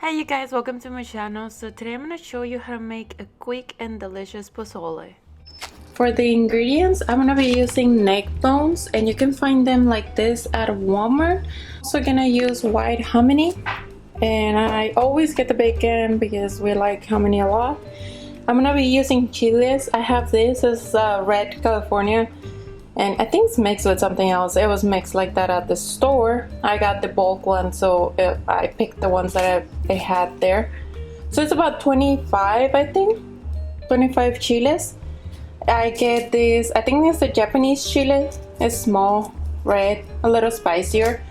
Hi you guys, welcome to my channel. So today I'm going to show you how to make a quick and delicious pozole. For the ingredients, I'm going to be using neck bones, and you can find them like this at Walmart. Also going to use white hominy, and I always get the bacon because we like hominy a lot. I'm going to be using chiles. I have this as red California, and I think it's mixed with something else. It was mixed like that at the store. I got the bulk one, so I picked the ones that they had there. So it's about 25, I think, 25 chiles. I get this, I think it's the Japanese chile. It's small, red, a little spicier.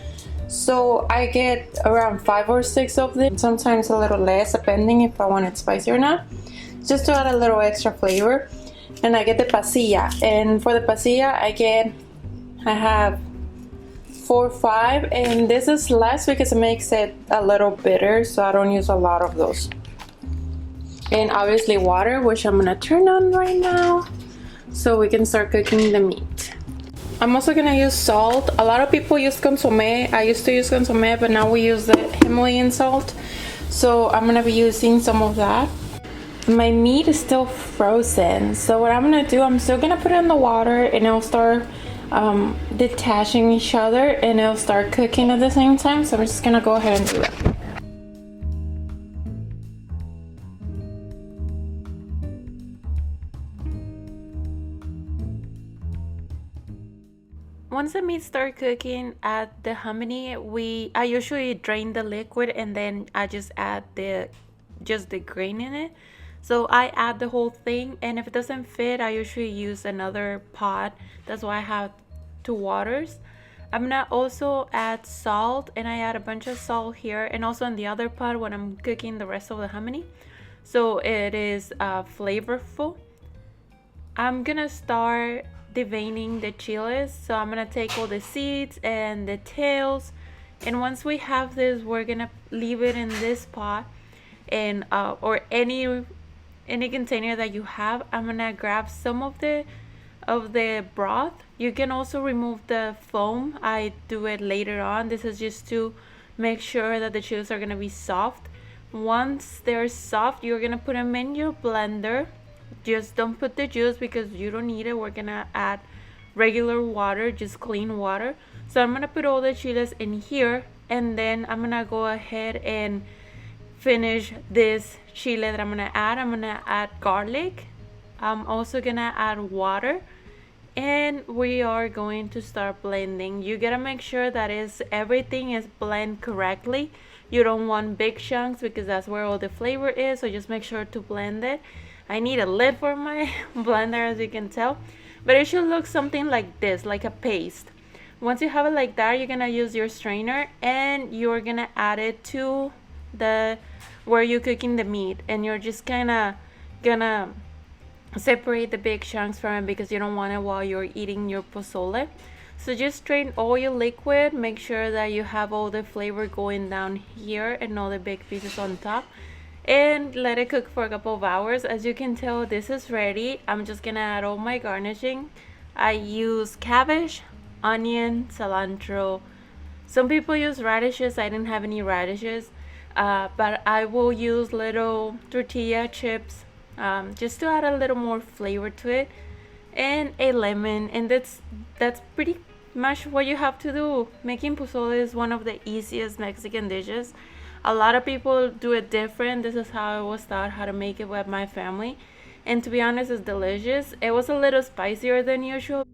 So I get around 5 or 6 of them, sometimes a little less depending if I want it spicy or not, just to add a little extra flavor. And I get the pasilla, and for the pasilla I have 4 or 5, and this is less because it makes it a little bitter, so I don't use a lot of those. And obviously water, which I'm gonna turn on right now so we can start cooking the meat. I'm also gonna use salt. A lot of people use consomé. I used to use consomé, but now we use the Himalayan salt, so I'm gonna be using some of that. My meat is still frozen, so what I'm gonna do, I'm still gonna put it in the water, and it'll start detaching each other, and it'll start cooking at the same time. So I'm just gonna go ahead and do that. Once the meat starts cooking, add the hominy. I usually drain the liquid and then I just add the grain in it. So I add the whole thing, and if it doesn't fit, I usually use another pot. That's why I have 2 waters. I'm gonna also add salt, and I add a bunch of salt here and also in the other pot when I'm cooking the rest of the hominy, so it is flavorful. I'm gonna start deveining the chiles, so I'm gonna take all the seeds and the tails, and once we have this, we're gonna leave it in this pot, and or any container that you have. I'm gonna grab some of the broth. You can also remove the foam. I do it later on. This is just to make sure that the chiles are gonna be soft. Once they're soft, you're gonna put them in your blender. Just don't put the juice because you don't need it. We're gonna add regular water, just clean water. So I'm gonna put all the chiles in here, and then I'm gonna go ahead and finish this chile that I'm gonna add. I'm gonna add garlic. I'm also gonna add water, and we are going to start blending. You gotta make sure that everything is blended correctly. You don't want big chunks because that's where all the flavor is, so just make sure to blend it. I need a lid for my blender, as you can tell, but it should look something like this, like a paste. Once you have it like that, you're gonna use your strainer and you're gonna add it to where you're cooking the meat, and you're just gonna separate the big chunks from it because you don't want it while you're eating your pozole. So just strain all your liquid, make sure that you have all the flavor going down here and all the big pieces on top, and let it cook for a couple of hours. As you can tell, this is ready. I'm just gonna add all my garnishing. I use cabbage, onion, cilantro. Some people use radishes. I didn't have any radishes, but I will use little tortilla chips just to add a little more flavor to it, and a lemon. And that's pretty much what you have to do. Making pozole is one of the easiest Mexican dishes. A lot of people do it different. This is how I was taught how to make it with my family, and to be honest, it's delicious. It was a little spicier than usual,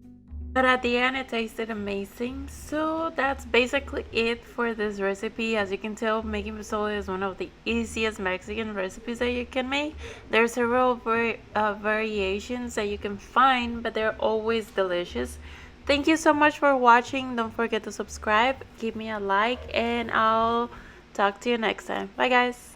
but at the end it tasted amazing. So that's basically it for this recipe. As you can tell, making pozole is one of the easiest Mexican recipes that you can make. There's several variations that you can find, but they're always delicious. Thank you so much for watching. Don't forget to subscribe, give me a like, and I'll talk to you next time. Bye guys.